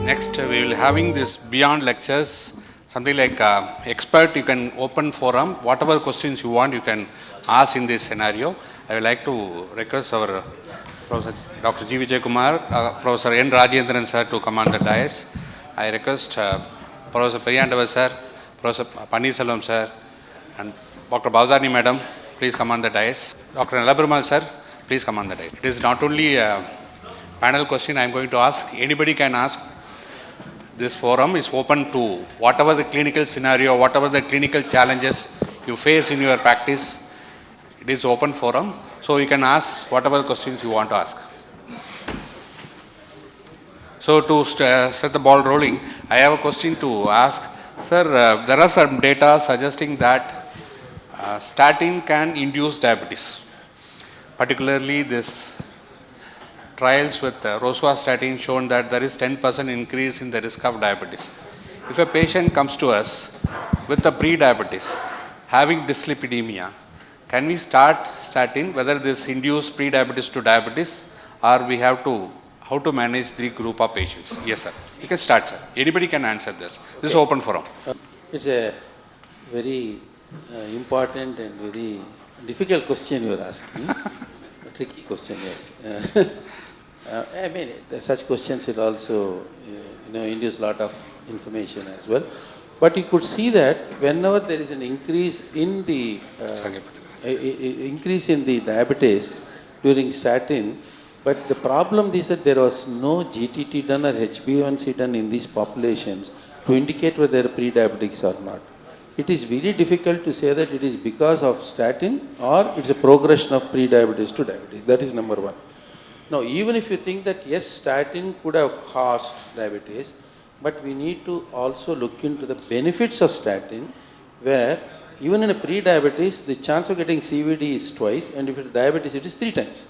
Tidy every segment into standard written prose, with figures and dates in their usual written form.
Next, we will having this beyond lectures, something like expert. You can open forum. Whatever questions you want, you can ask in this scenario. I would like to request our Professor Dr. G. Vijay Kumar, Professor N. Rajendran sir to come on the dais. I request Professor Periyandava sir, Professor Pannisalvam sir, and Dr. Bhavdani madam, please come on the dais. Dr. Nalabrahma sir, please come on the dais. It is not only a panel question I am going to ask. Anybody can ask. This forum is open to whatever the clinical scenario, whatever the clinical challenges you face in your practice. It is open forum, so you can ask whatever questions you want to ask. So to set the ball rolling, I have a question to ask. Sir, there are some data suggesting that statin can induce diabetes. Particularly this trials with rosuvastatin shown that there is 10% increase in the risk of diabetes. If a patient comes to us with a pre-diabetes, having dyslipidemia, can we start statin, whether this induce pre-diabetes to diabetes, or we have to, how to manage the group of patients? Yes, sir. You can start, sir. Anybody can answer this. This is open forum. It's a very important and very difficult question you are asking. A tricky question, yes. I mean, such questions will also, induce a lot of information as well. But you could see that whenever there is an increase in the diabetes during statin, but the problem is that there was no GTT done or HbA1c done in these populations to indicate whether they are pre-diabetics or not. It is very difficult to say that it is because of statin or it's a progression of pre-diabetes to diabetes. That is number one. Now, even if you think that yes, statin could have caused diabetes, but we need to also look into the benefits of statin, where even in a pre-diabetes, the chance of getting CVD is twice, and if it is diabetes, it is 3 times.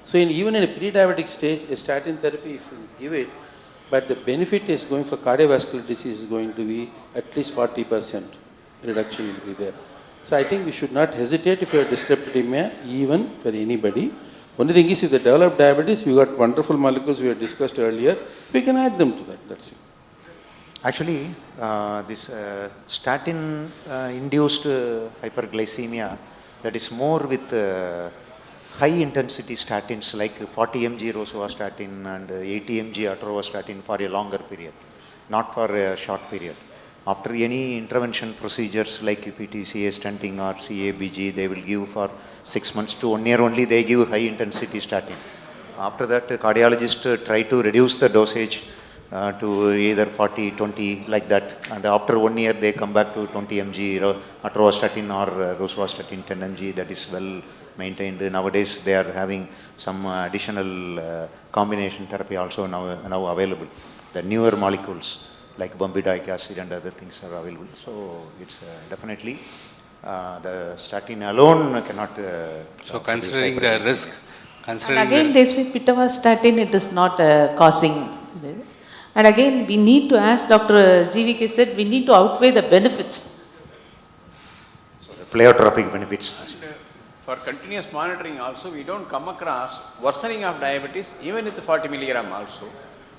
So, even in a pre-diabetic stage, a statin therapy, if you give it, but the benefit is going for cardiovascular disease is going to be at least 40% reduction will be there. So, I think we should not hesitate if you have dyslipidemia, even for anybody. Only thing is, if they develop diabetes, we got wonderful molecules we have discussed earlier, we can add them to that, that's it. Actually, this statin-induced hyperglycemia, that is more with high-intensity statins like 40 mg rosuvastatin and 80 mg atorvastatin for a longer period, not for a short period. After any intervention procedures like PTCA stenting or CABG, they will give for 6 months to 1 year only, they give high-intensity statin. After that, cardiologists try to reduce the dosage to either 40, 20, like that. And after 1 year, they come back to 20 mg atorvastatin or rosuvastatin 10 mg. That is well maintained. Nowadays, they are having some additional combination therapy also now available. The newer molecules like bempedoic acid and other things are available. So it's definitely the statin alone cannot. So considering the risk, considering and again they say pitavastatin, it is not causing this. And again we need to ask, Dr. GVK said, we need to outweigh the benefits. So the pleiotropic benefits. For continuous monitoring also, we don't come across worsening of diabetes even with 40 milligram also.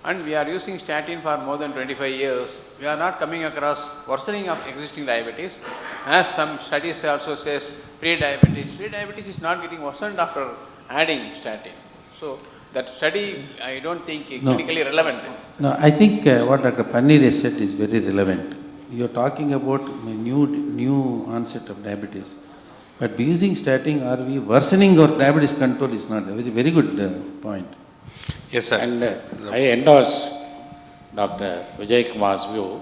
And we are using statin for more than 25 years. We are not coming across worsening of existing diabetes. As some studies also says, pre-diabetes is not getting worsened after adding statin. So that study, I don't think is clinically relevant. No, I think what Dr. Pannir has said is very relevant. You are talking about new onset of diabetes. But using statin, are we worsening our diabetes control is not. That was a very good point. Yes, sir. And I endorse Dr. Vijay Kumar's view.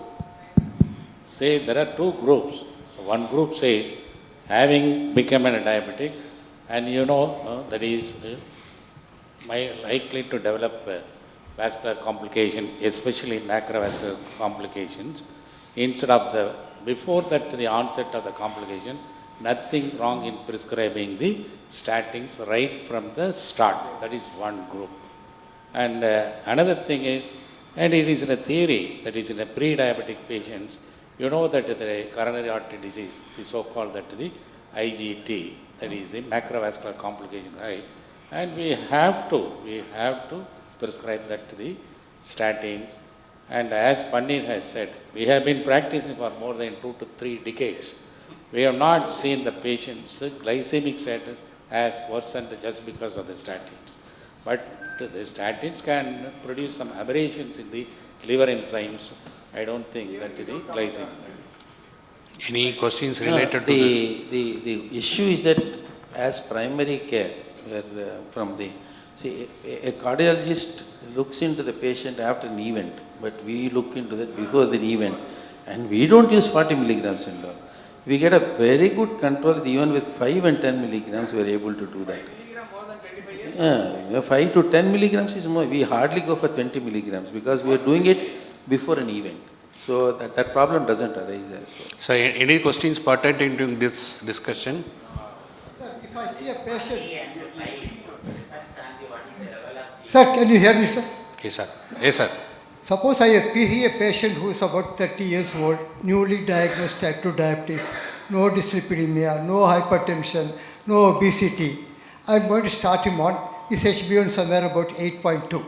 Say there are 2 groups. So one group says, having become a diabetic, and that is likely to develop vascular complication, especially macrovascular complications. Instead of before that, the onset of the complication, nothing wrong in prescribing the statins right from the start. That is one group. And another thing is, and it is in a theory, that is in a pre-diabetic patients, that the coronary artery disease, the so-called the IGT, that is the macrovascular complication, right? And we have to prescribe that to the statins And as Panir has said, we have been practicing for more than 2 to 3 decades. We have not seen the patient's glycemic status as worsened just because of the statins. But the statins can produce some aberrations in the liver enzymes. I don't think that the glycemic. Any questions related to this? The issue is that as primary care, where a cardiologist looks into the patient after an event, but we look into that before the event, and we don't use 40 milligrams and all. We get a very good control even with 5 and 10 milligrams. We are able to do that. Yeah, 5 to 10 milligrams is more. We hardly go for 20 milligrams because we are doing it before an event. So that problem doesn't arise as well. So, any questions pertaining to this discussion? Sir, if I see a patient. Sir, can you hear me, sir? Yes, sir. Yes, sir. Suppose I see a patient who is about 30 years old, newly diagnosed type 2 diabetes, no dyslipidemia, no hypertension, no obesity. I'm going to start him on his HbA1 somewhere about 8.2.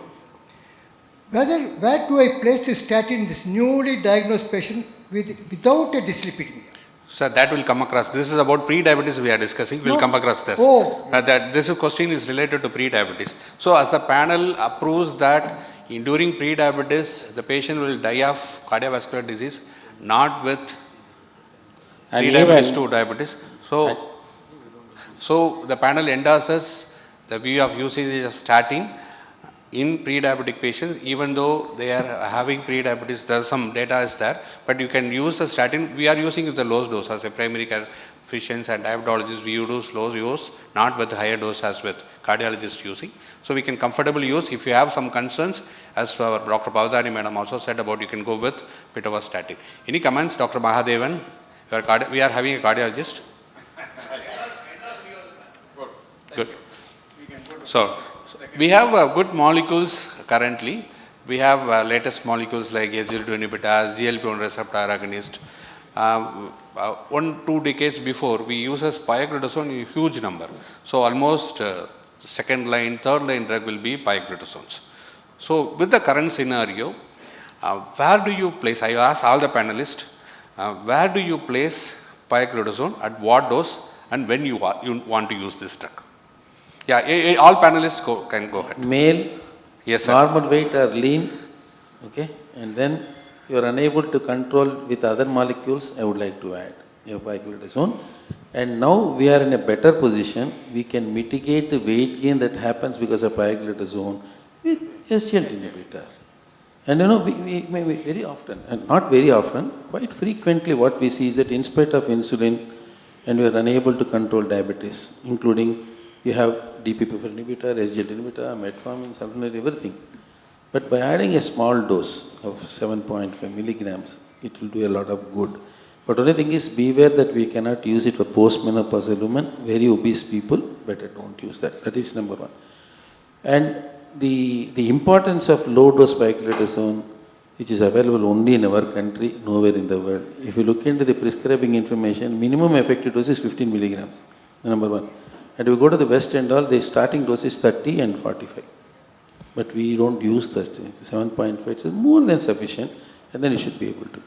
Where do I place the statin in this newly diagnosed patient without a dyslipidemia? Sir, that will come across. This is about pre-diabetes we are discussing. We'll No. come across this. Oh. This question is related to pre-diabetes. So, as the panel approves that during pre-diabetes, the patient will die of cardiovascular disease, not with And pre-diabetes even- to diabetes. So the panel endorses the view of usage of statin in pre-diabetic patients, even though they are having pre-diabetes. There's some data is there, but you can use the statin. We are using the low dose as a primary care physicians and diabetologists. We use low dose, not with higher dose as with cardiologists using. So we can comfortably use. If you have some concerns, as our Dr. Pavadani madam also said about, you can go with pitavastatin. Any comments, Dr. Mahadevan? We are having a cardiologist. Good. So we have good molecules currently. We have latest molecules like SGLT2 inhibitors, GLP-1 receptor agonist. 1-2 decades before, we used pioglitazone in a huge number. So almost second line, third line drug will be pioglitazones. So with the current scenario, where do you place? I ask all the panelists, where do you place pioglitazone, at what dose, and when you want to use this drug? Yeah, all panelists can go ahead. Male, Yes, sir. normal weight or lean, okay, and then you are unable to control with other molecules, I would like to add pioglitazone. And now we are in a better position. We can mitigate the weight gain that happens because of pioglitazone with SGLT inhibitor. And we very often, and not very often, quite frequently what we see is that in spite of insulin, and we are unable to control diabetes, including you have DPP-4 inhibitor, SGLT inhibitor, metformin, sulfonylurea, everything. But by adding a small dose of 7.5 milligrams, it will do a lot of good. But only thing is, beware that we cannot use it for postmenopausal women, very obese people, better don't use that. That is number one. And the importance of low dose pioglitazone, which is available only in our country, nowhere in the world. If you look into the prescribing information, minimum effective dose is 15 milligrams, number one. And if you go to the West and all, the starting dose is 30 and 45. But we don't use that. 7.5 is more than sufficient, and then you should be able to.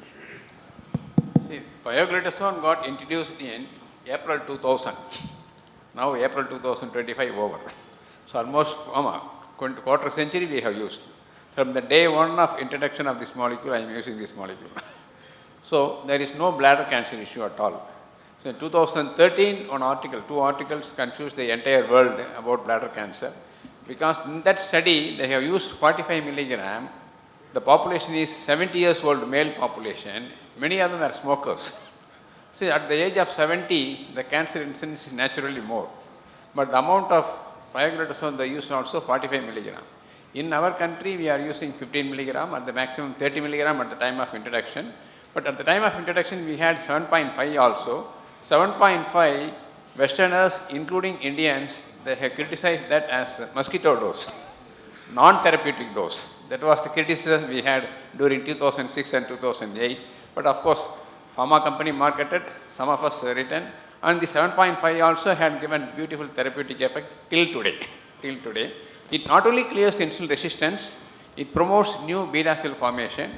See, pioglitazone got introduced in April 2000. Now April 2025 over. So almost quarter century we have used. From the day one of introduction of this molecule, I am using this molecule. So there is no bladder cancer issue at all. So in 2013, two articles confused the entire world about bladder cancer. Because in that study, they have used 45 milligram. The population is 70 years old male population. Many of them are smokers. See, at the age of 70, the cancer incidence is naturally more. But the amount of pioglitazone they use also 45 milligram. In our country, we are using 15 milligram, at the maximum 30 milligram at the time of introduction. But at the time of introduction, we had 7.5 also. 7.5, Westerners, including Indians, they have criticized that as mosquito dose, non-therapeutic dose. That was the criticism we had during 2006 and 2008. But of course, pharma company marketed, some of us written, and the 7.5 also had given beautiful therapeutic effect till today. It not only clears insulin resistance, it promotes new beta cell formation.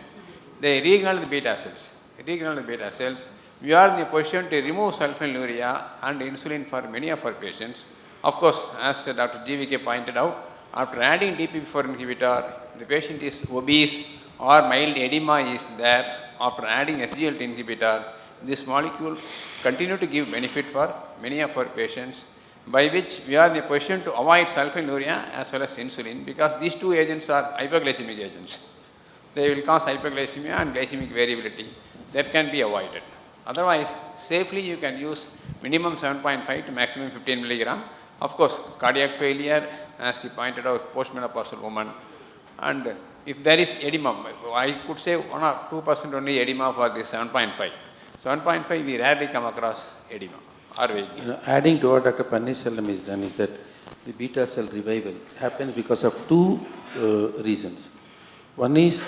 They regenerate the beta cells. We are in the position to remove sulfonylurea and insulin for many of our patients. Of course, as Dr. GVK pointed out, after adding DPP-4 inhibitor, the patient is obese or mild edema is there. After adding SGLT inhibitor, this molecule continue to give benefit for many of our patients, by which we are in the position to avoid sulfonylurea as well as insulin, because these two agents are hypoglycemic agents. They will cause hypoglycemia and glycemic variability. That can be avoided. Otherwise, safely you can use minimum 7.5 to maximum 15 milligram. Of course, cardiac failure, as he pointed out, postmenopausal woman, and if there is edema, I could say 1 or 2% only edema for this 7.5. 7.5 we rarely come across edema or weight gain. Adding to what Dr. Pannisalam is done is that the beta cell revival happens because of two reasons. One is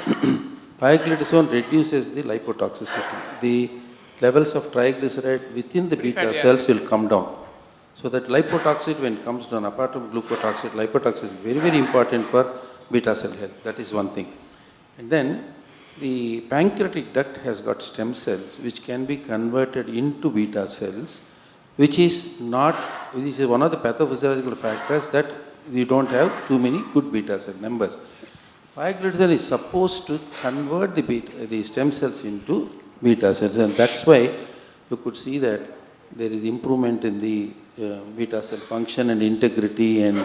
pioglitazone reduces the lipotoxicity. The levels of triglyceride within the beta cells will come down. So that lipotoxicity, when it comes down, apart from glucotoxicity, lipotoxicity is very, very important for beta cell health. That is one thing. And then the pancreatic duct has got stem cells which can be converted into beta cells, which is one of the pathophysiological factors that we don't have too many good beta cell numbers. Pioglitazone is supposed to convert the stem cells into beta cells, and that's why you could see that there is improvement in the beta cell function and integrity, and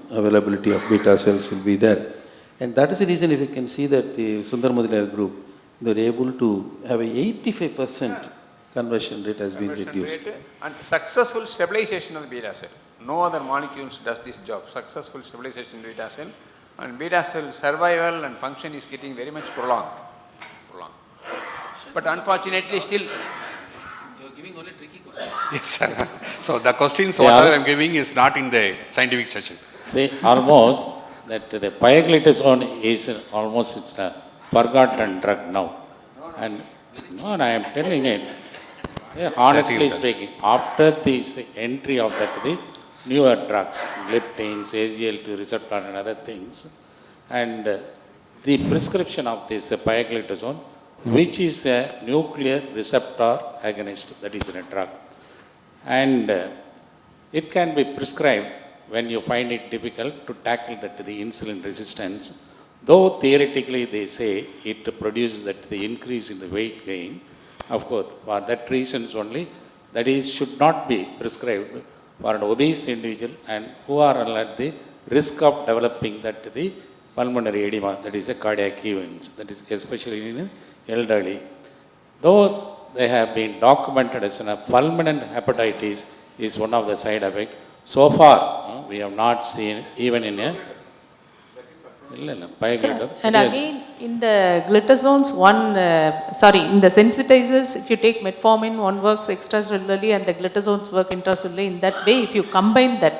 availability of beta cells will be there. And that is the reason, if you can see that the Sundar Mudaliar group, they were able to have a 85% conversion rate has been reduced. And successful stabilization of the beta cell. No other molecules does this job. Successful stabilization of the beta cell, and beta cell survival and function is getting very much prolonged. But unfortunately still, you are giving only tricky questions. Yes, sir. So the questions whatever I am giving is not in the scientific session. See, almost that the pioglitazone is almost, it's a forgotten drug now. And no, I am telling it, honestly speaking, after this entry of the newer drugs, gliptins, SGLT receptor and other things, and the prescription of this pioglitazone, which is a nuclear receptor agonist, that is a drug. And it can be prescribed when you find it difficult to tackle the insulin resistance. Though theoretically they say it produces the increase in the weight gain. Of course, for that reasons only, that is should not be prescribed for an obese individual and who are at the risk of developing the pulmonary edema, that is a cardiac events, that is especially in elderly. Though they have been documented as a fulminant hepatitis is one of the side effects, so far we have not seen even in a and again, in the glitazones, in the sensitizers, if you take metformin, one works extracellularly and the glitazones work intracellularly. In that way, if you combine that,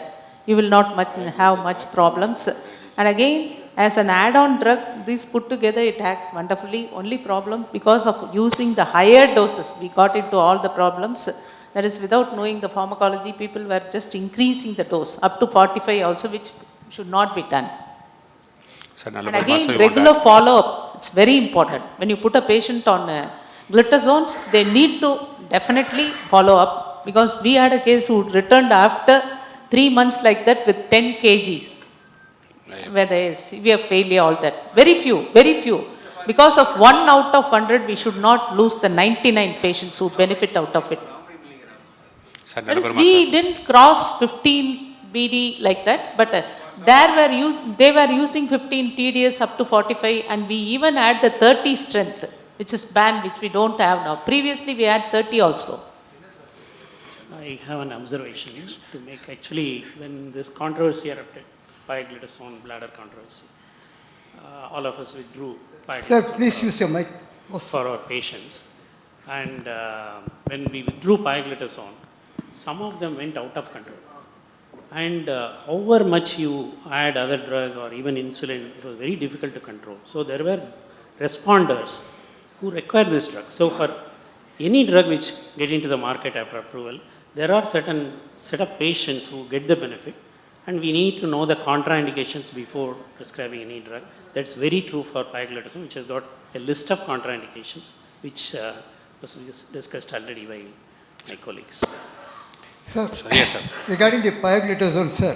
you will not have much problems. And again, as an add-on drug, these put together, it acts wonderfully. Only problem, because of using the higher doses, we got into all the problems. That is, without knowing the pharmacology, people were just increasing the dose up to 45 also, which should not be done. And again, regular follow-up, it's very important. When you put a patient on glitazones, they need to definitely follow up, because we had a case who returned after 3 months like that with 10 kgs, where there is severe failure, all that. Very few. Because of 1 out of 100, we should not lose the 99 patients who benefit out of it. That is, we didn't cross 15 BD like that, but they were using 15 TDS up to 45, and we even had the 30 strength, which is banned, which we don't have now. Previously, we had 30 also. I have an observation to make. Actually, when this controversy erupted, pioglitazone bladder controversy, all of us withdrew pioglitazone. Sir, please use your mic. For our patients. And when we withdrew pioglitazone, some of them went out of control. And however much you add other drug or even insulin, it was very difficult to control. So there were responders who require this drug. So for any drug which get into the market after approval, there are certain set of patients who get the benefit, and we need to know the contraindications before prescribing any drug. That's very true for pioglitazone, which has got a list of contraindications, which was discussed already by my colleagues. Sir, Yes, sir. regarding the pioglitazone, sir,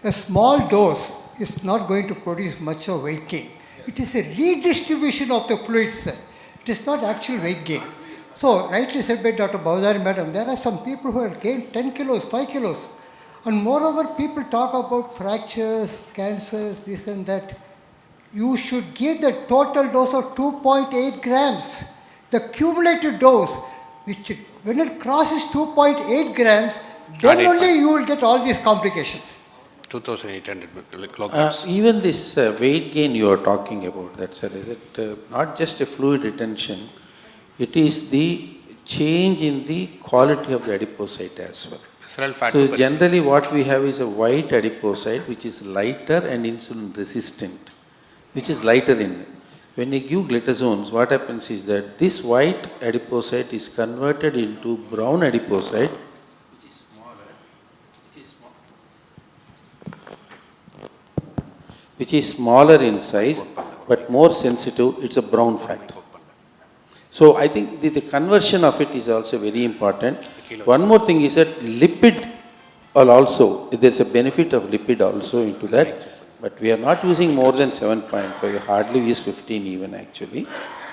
a small dose is not going to produce much of weight gain. It is a redistribution of the fluid, sir. It is not actual weight gain. So, rightly said by Dr. Bhavdari madam, there are some people who have gained 10 kilos, 5 kilos. And moreover, people talk about fractures, cancers, this and that. You should give the total dose of 2.8 grams. The cumulative dose, which when it crosses 2.8 grams, then only you will get all these complications. 2,800 kilograms. Even this weight gain you are talking about, that sir, is it not just a fluid retention, it is the change in the quality of the adipocyte as well. Visceral fat. So generally what we have is a white adipocyte which is lighter and insulin resistant, which is lighter in. When you give glitazones, what happens is that this white adipocyte is converted into brown adipocyte, which is smaller, which is smaller in size but more sensitive. It's a brown fat. So I think the conversion of it is also very important. One more thing is that lipid will also, there's a benefit of lipid also into that, but we are not using more than 7.5, we hardly use 15 even actually.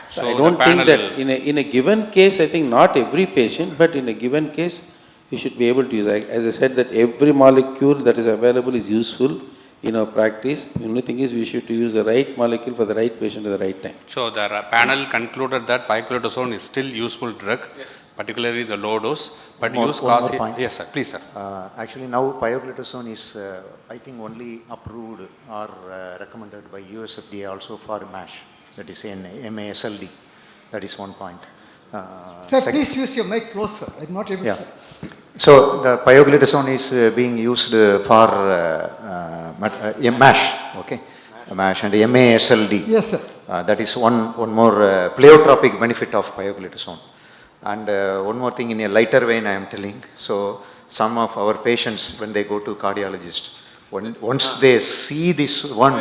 So I So don't the think panel- that in a given case, I think not every patient, but in a given case, you should be able to use, as I said, that every molecule that is available is useful in our practice. The only thing is we should use the right molecule for the right patient at the right time. So the panel concluded that pioglitazone is still useful drug, particularly the low dose, but One use more cause. point. Yes, sir. Please, sir. Actually, now pioglitazone is, I think, only approved or recommended by US FDA also for MASH, that is in MASLD. That is one point. Sir, Sec- please use your mic closer. I'm not able Yeah. to. So the pioglitazone is being used for MASH, okay? MASH and MASLD. Yes, sir. That is one more pleiotropic benefit of pioglitazone. And one more thing in a lighter vein I am telling. So some of our patients, when they go to cardiologist, once they see this one,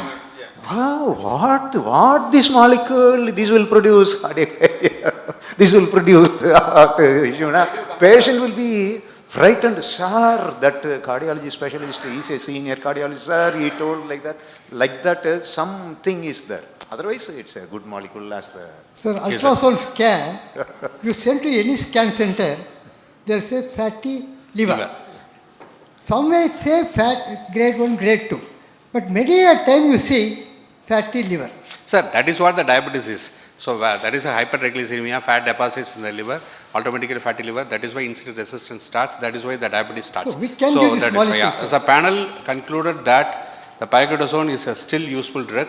what this molecule, this will produce cardiac failure, this will produce heart issue. Patient will be frightened, sir, that cardiology specialist is a senior cardiologist, sir, he told like that something is there. Otherwise, it's a good molecule as the... Sir, ultrasound scan, you send to any scan center, they'll say fatty liver. Some may say fat grade 1, grade 2. But many a time you see fatty liver. Sir, that is what the diabetes is. So that is a hypertriglyceridemia, fat deposits in the liver, automatically fatty liver. That is why insulin resistance starts. That is why the diabetes starts. So we can give this that is molecule, why, yeah. sir. As a panel concluded that the pioglitazone is a still useful drug,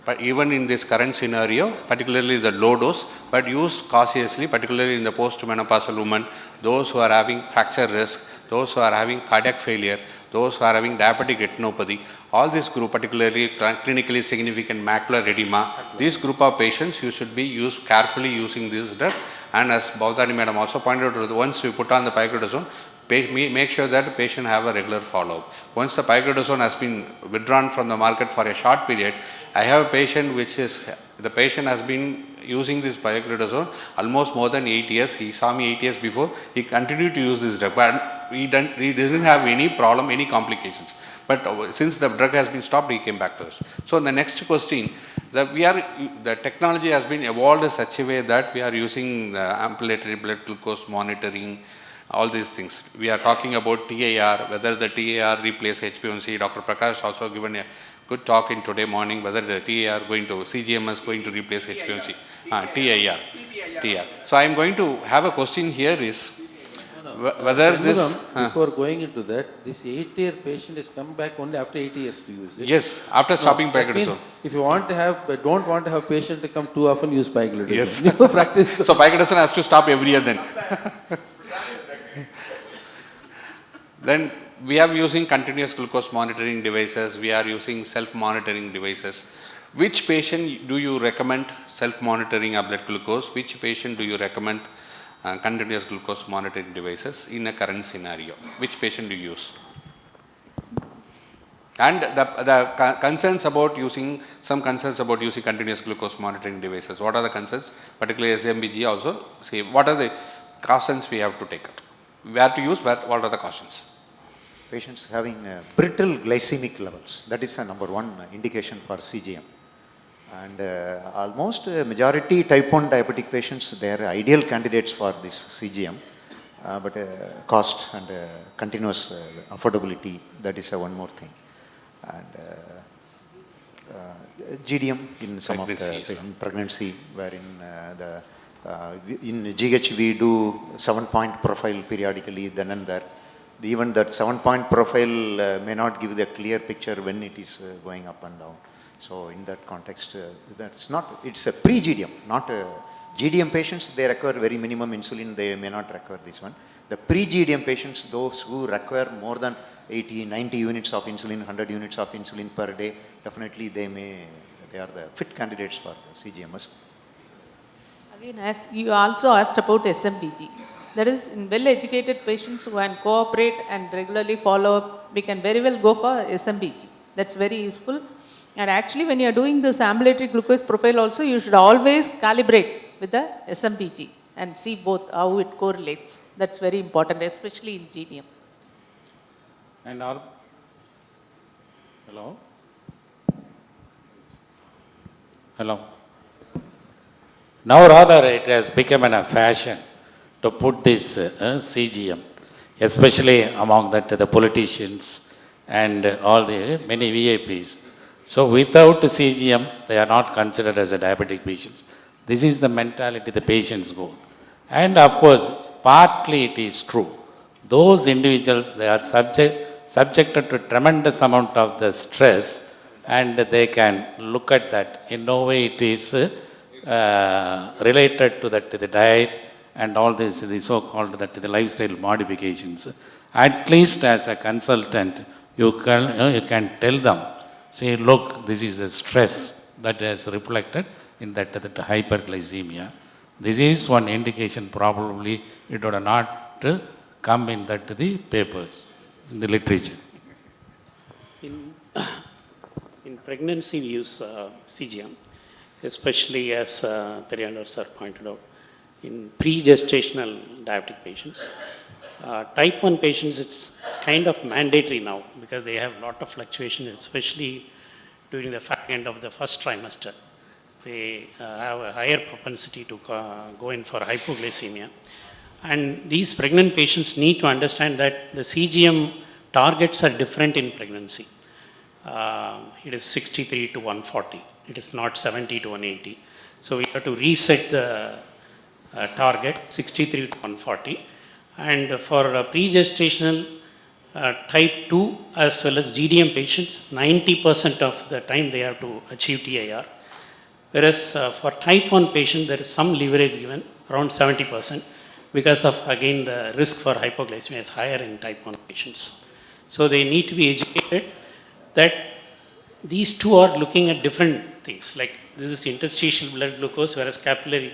but even in this current scenario, particularly the low dose, but used cautiously, particularly in the post-menopausal women, those who are having fracture risk, those who are having cardiac failure, those who are having diabetic retinopathy, all this group, particularly clinically significant macular edema, this group of patients, you should be carefully using this drug. And as Bhavdari madam also pointed out, once we put on the pioglitazone, make sure that the patient have a regular follow-up. Once the pioglitazone has been withdrawn from the market for a short period, I have a patient the patient has been using this pioglitazone almost more than 8 years. He saw me 8 years before. He continued to use this drug, but he didn't have any problem, any complications. But since the drug has been stopped, he came back to us. So the next question, the technology has been evolved in such a way that we are using ambulatory blood glucose monitoring, all these things. We are talking about TAR, whether the TAR replace HbA1c. Dr. Prakash also given a good talk in today morning, whether the CGMS going to replace HbA1c. TAR. So I am going to have a question here is, whether this... Before going into that, this 8-year patient has come back only after 8 years to use it. Yes, after stopping That means pioglitazone. if you want to have, don't want to have patient to come too often, use pioglitazone. Yes. You practice. So pioglitazone has to stop every year then. Then we are using continuous glucose monitoring devices, we are using self-monitoring devices. Which patient do you recommend self-monitoring of blood glucose? Which patient do you recommend continuous glucose monitoring devices in a current scenario? Which patient do you use? And the concerns about using, some concerns about using continuous glucose monitoring devices. What are the concerns? Particularly SMBG also. See, what are the cautions we have to take? Where to use, what are the cautions? Patients having brittle glycemic levels, that is the number one indication for CGM. And almost majority type 1 diabetic patients, they are ideal candidates for this CGM. But cost and continuous affordability, that is one more thing. And GDM in some Pregnancy. of the in pregnancy, wherein in GH we do 7-point profile periodically, then and there. Even that 7-point profile may not give the clear picture when it is going up and down. So in that context, that's not, it's a pre-GDM, not a GDM patients, they require very minimum insulin, they may not require this one. The pre-GDM patients, those who require more than 80, 90 units of insulin, 100 units of insulin per day, definitely they are the fit candidates for CGMs. Again, as you also asked about SMBG, that is in well-educated patients who can cooperate and regularly follow up, we can very well go for SMBG. That's very useful. And actually when you are doing this ambulatory glucose profile also, you should always calibrate with the SMBG and see both how it correlates. That's very important, especially in GDM. And all, hello? Hello? Now rather it has become a fashion to put this CGM, especially among the politicians and all the many VIPs. So without CGM, they are not considered as a diabetic patients. This is the mentality the patients go. And of course, partly it is true. Those individuals, they are subjected to tremendous amount of the stress, and they can look at that. In no way it is related to the diet and all this, the so-called the lifestyle modifications. At least as a consultant, you can tell them, say, look, this is a stress that is reflected in that hyperglycemia. This is one indication, probably it would not come in the papers, in the literature. In pregnancy, we use CGM, especially as Periander sir pointed out, in pre-gestational diabetic patients. Type 1 patients, it's kind of mandatory now because they have a lot of fluctuation, especially during the fag end of the first trimester. They have a higher propensity to go in for hypoglycemia. And these pregnant patients need to understand that the CGM targets are different in pregnancy. It is 63 to 140. It is not 70 to 180. So we have to reset the target 63 to 140. And for pre-gestational type 2 as well as GDM patients, 90% of the time they have to achieve TIR. Whereas for type 1 patient, there is some leverage given, around 70%, because of, again, the risk for hypoglycemia is higher in type 1 patients. So they need to be educated that these two are looking at different things. Like this is interstitial blood glucose, whereas capillary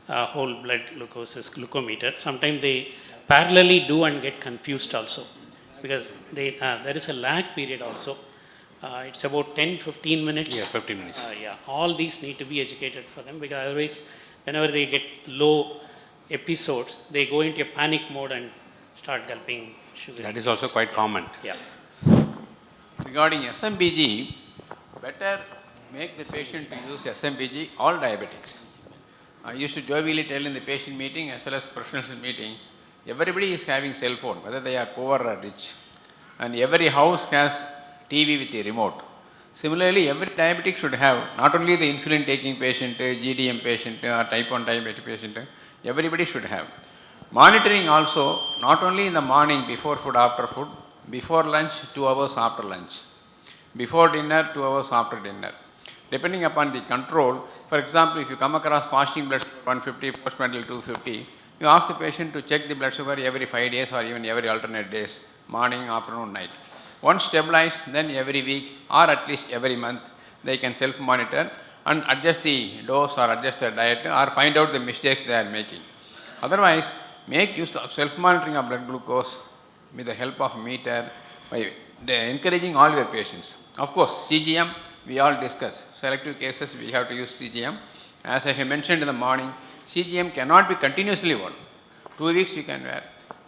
whole blood glucose is glucometer. Sometimes they parallelly do and get confused also, because there is a lag period also. It's about 10-15 minutes. Yeah, 15 minutes. All these need to be educated for them, because otherwise, whenever they get low episodes, they go into a panic mode and start gulping sugar. That is also quite common. Yeah. Regarding SMBG, better make the patient to use SMBG, all diabetics. I used to jovially tell in the patient meeting as well as professional meetings, everybody is having cell phone, whether they are poor or rich. And every house has TV with a remote. Similarly, every diabetic should have, not only the insulin taking patient, GDM patient or type 1 diabetic patient, everybody should have. Monitoring also, not only in the morning before food, after food, before lunch, 2 hours after lunch, before dinner, 2 hours after dinner. Depending upon the control, for example, if you come across fasting blood sugar 150, postprandial 250, you ask the patient to check the blood sugar every 5 days or even every alternate days, morning, afternoon, night. Once stabilized, then every week or at least every month, they can self-monitor and adjust the dose or adjust their diet or find out the mistakes they are making. Otherwise, make use of self-monitoring of blood glucose with the help of meter by encouraging all your patients. Of course, CGM, we all discuss. Selective cases, we have to use CGM. As I have mentioned in the morning, CGM cannot be continuously worn. 2 weeks you can wear.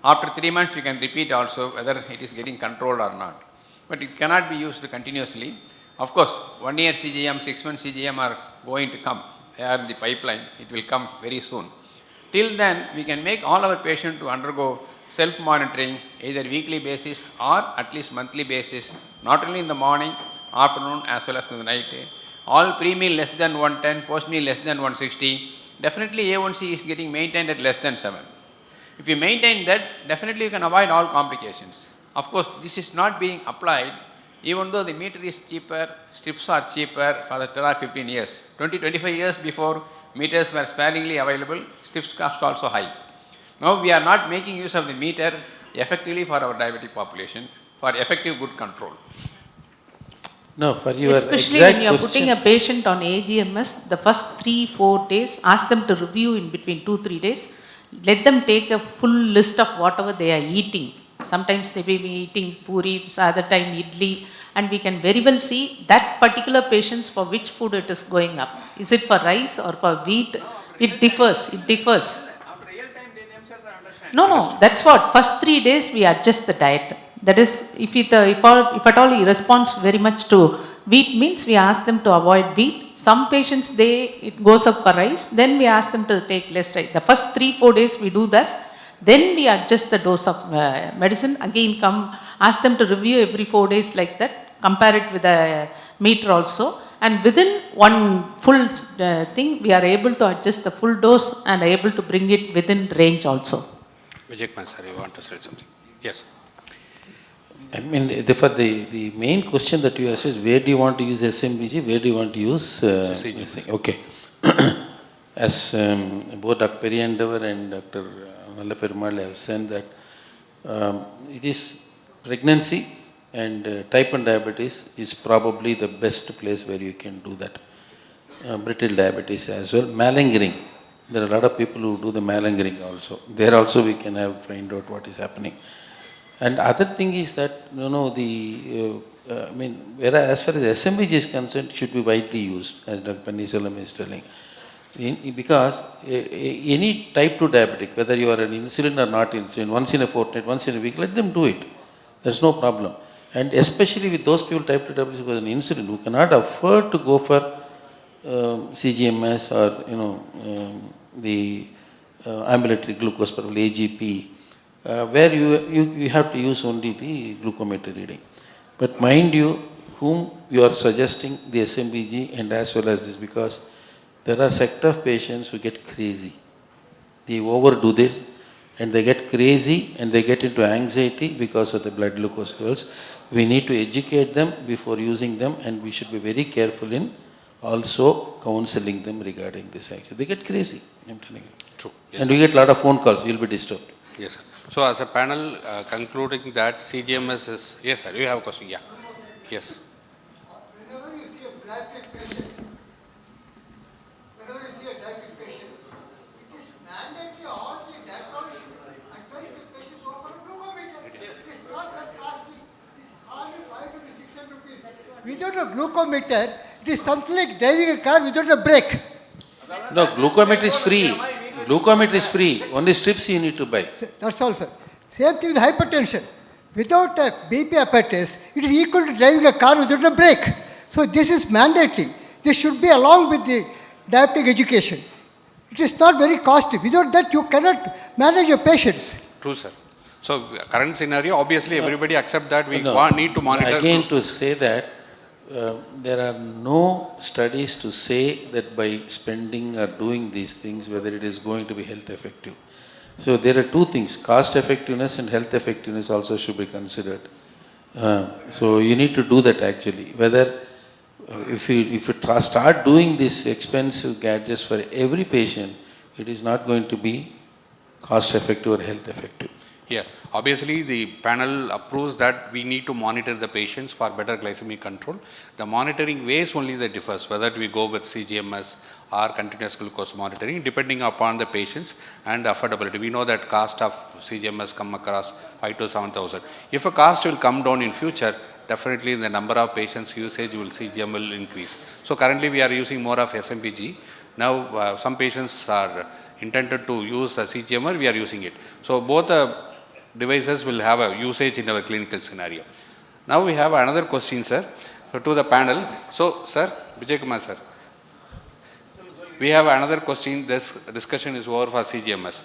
After 3 months, you can repeat also whether it is getting controlled or not. But it cannot be used continuously. Of course, 1 year CGM, 6 months CGM are going to come. They are in the pipeline. It will come very soon. Till then, we can make all our patients to undergo self-monitoring, either weekly basis or at least monthly basis, not only in the morning, afternoon as well as in the night. All pre-meal less than 110, post-meal less than 160. Definitely A1C is getting maintained at less than 7. If you maintain that, definitely you can avoid all complications. Of course, this is not being applied, even though the meter is cheaper, strips are cheaper for the last 15 years. 20-25 years before, meters were sparingly available, strips cost also high. Now we are not making use of the meter effectively for our diabetic population, for effective good control. No, for your Especially exact when you are question, putting a patient on AGMS, the first 3-4 days, ask them to review in between 2-3 days. Let them take a full list of whatever they are eating. Sometimes they may be eating puri, this other time idli, and we can very well see that particular patients for which food it is going up. Is it for rice or for wheat? It differs. It differs. After real time, they themselves are understanding. No, that's what. First 3 days we adjust the diet. That is, if at all he responds very much to wheat, means we ask them to avoid wheat. Some patients, it goes up for rice, then we ask them to take less rice. The first 3-4 days we do this, then we adjust the dose of medicine. Again, ask them to review every 4 days like that, compare it with the meter also. And within one full thing, we are able to adjust the full dose and able to bring it within range also. Vijay Kumar sir, you want to say something? Yes. I mean, for the main question that you asked is, where do you want to use SMBG, where do you want to use this thing? Okay. As both Dr. Periyandavar and Dr. Nalla Perumal have said that it is pregnancy and type 1 diabetes is probably the best place where you can do that. Brittle diabetes as well. Malingering. There are a lot of people who do the malingering also. There also we can find out what is happening. And other thing is that, whereas as far as SMBG is concerned, it should be widely used, as Dr. Pannisalam is telling. Because any type 2 diabetic, whether you are an insulin or not insulin, once in a fortnight, once in a week, let them do it. There's no problem. And especially with those people type 2 diabetes who are on insulin, who cannot afford to go for CGMS or the ambulatory glucose level, AGP, where you have to use only the glucometer reading. But mind you, whom you are suggesting the SMBG and as well as this, because there are sector of patients who get crazy. They overdo this and they get crazy and they get into anxiety because of the blood glucose levels. We need to educate them before using them, and we should be very careful in also counseling them regarding this actually. They get crazy, I'm telling you. True. Yes, And sir. we get a lot of phone calls, you'll be disturbed. Yes, sir. So as a panel, concluding that CGMS is, yes sir, you have a question, yeah. Yes. Whenever you see a diabetic patient, it is mandatory all the diagnosis advise the patient to go for a glucometer. It is not that costly. It is hardly 500 to 600 rupees. Without a glucometer, it is something like driving a car without a brake. No, glucometer is free. Glucometer is free. Only strips you need to buy. That's all, sir. Same thing with hypertension. Without a BP apparatus, it is equal to driving a car without a brake. So this is mandatory. This should be along with the diabetic education. It is not very costly. Without that, you cannot manage your patients. True, sir. So current scenario, obviously everybody accept that we No. need to monitor. Again, to say that there are no studies to say that by spending or doing these things, whether it is going to be health effective. So there are two things, cost effectiveness and health effectiveness also should be considered. So you need to do that actually. Whether if you start doing these expensive gadgets for every patient, it is not going to be cost effective or health effective. Yeah, obviously the panel approves that we need to monitor the patients for better glycemic control. The monitoring ways only that differs, whether we go with CGMS or continuous glucose monitoring, depending upon the patients and affordability. We know that cost of CGMS come across 5 to 7,000. If a cost will come down in future, definitely the number of patients usage will CGM will increase. So currently we are using more of SMPG. Now some patients are intended to use a CGMR, we are using it. So both devices will have a usage in our clinical scenario. Now we have another question, sir, to the panel. So, sir, Vijay Kumar, sir, we have another question. This discussion is over for CGMS.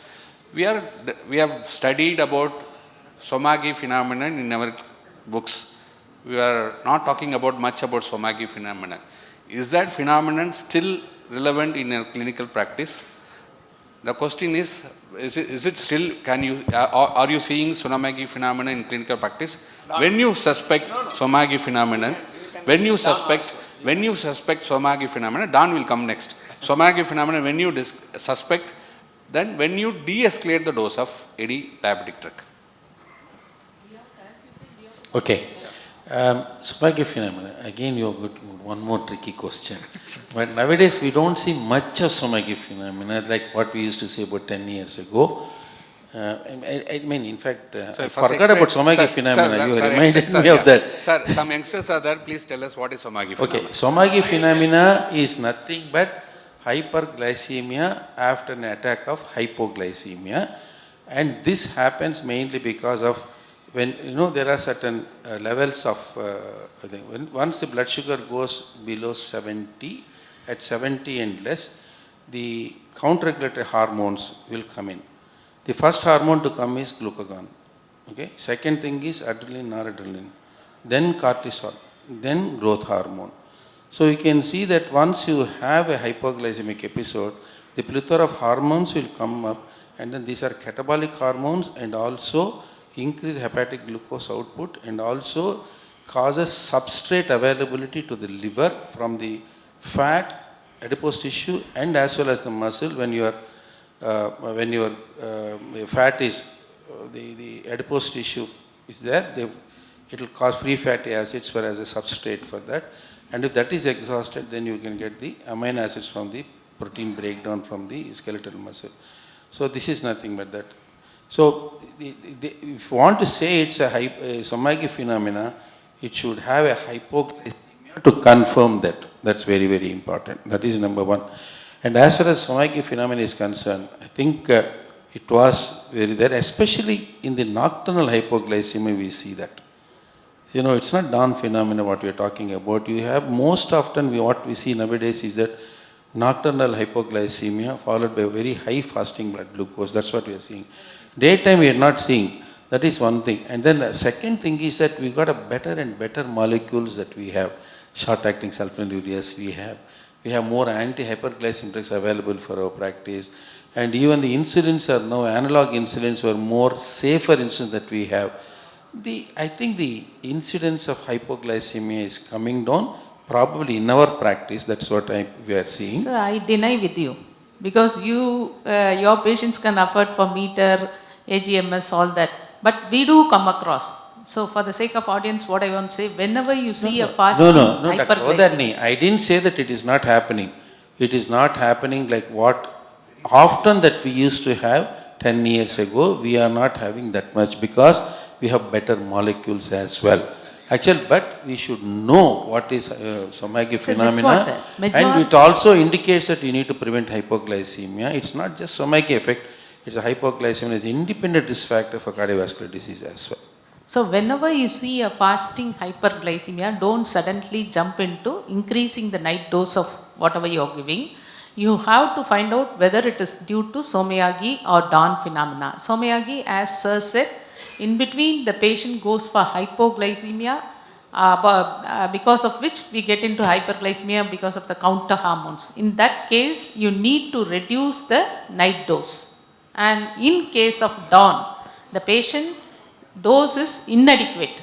We have studied about Somagi phenomenon in our books. We are not talking about much about Somagi phenomenon. Is that phenomenon still relevant in a clinical practice? The question is it still, are you seeing Somagi phenomenon in clinical practice? When you suspect Somagi phenomenon, when you suspect Somagi phenomenon, Don will come next. Somagi phenomenon, when you suspect, then when you de-escalate the dose of any diabetic drug. Okay. Somagi phenomena, again you have got one more tricky question. But nowadays we don't see much of Somagi phenomena like what we used to say about 10 years ago. I mean, in fact, I forgot about Somagi phenomena. You reminded me of that. Sir, some youngsters are there. Please tell us what is Somagi phenomena. Okay, Somagi phenomena is nothing but hyperglycemia after an attack of hypoglycemia. And this happens mainly because of when, there are certain levels of, once the blood sugar goes below 70, at 70 and less, the counter-regulatory hormones will come in. The first hormone to come is glucagon. Okay. Second thing is adrenaline, noradrenaline, then cortisol, then growth hormone. So you can see that once you have a hypoglycemic episode, the plethora of hormones will come up, and then these are catabolic hormones and also increase hepatic glucose output and also causes substrate availability to the liver from the fat, adipose tissue and as well as the muscle. When your fat is, the adipose tissue is there, it will cause free fatty acids for as a substrate for that. And if that is exhausted, then you can get the amino acids from the protein breakdown from the skeletal muscle. So this is nothing but that. So if you want to say it's a Somagi phenomena, it should have a hypoglycemia to confirm that. That's very, very important. That is number one. And as far as Somagi phenomena is concerned, I think it was very there, especially in the nocturnal hypoglycemia we see that. It's not dawn phenomena what we are talking about. You have most often what we see nowadays is that nocturnal hypoglycemia followed by very high fasting blood glucose. That's what we are seeing. Daytime we are not seeing. That is one thing. And then the second thing is that we got a better and better molecules that we have. Short-acting sulfonylureas we have more anti-hyperglycemic drugs available for our practice. And even the insulins are now, analog insulins were more safer insulins that we have. I think the incidence of hypoglycemia is coming down, probably in our practice. That's what we are seeing. Sir, I deny with you. Because your patients can afford for meter, AGMS, all that. But we do come across. So for the sake of audience, what I want to say, whenever you see a fasting hyperglycemia. I didn't say that it is not happening. It is not happening like what often that we used to have 10 years ago. We are not having that much because we have better molecules as well. Actually, but we should know what is Somagi phenomena, and it also indicates that you need to prevent hypoglycemia. It's not just Somagi effect, it's a hypoglycemia is independent risk factor for cardiovascular disease as well. So whenever you see a fasting hyperglycemia, don't suddenly jump into increasing the night dose of whatever you are giving. You have to find out whether it is due to Somagi or dawn phenomena. Somagi, as Sir said, in between the patient goes for hypoglycemia, because of which we get into hyperglycemia because of the counter hormones. In that case, you need to reduce the night dose. And in case of dawn, the patient dose is inadequate.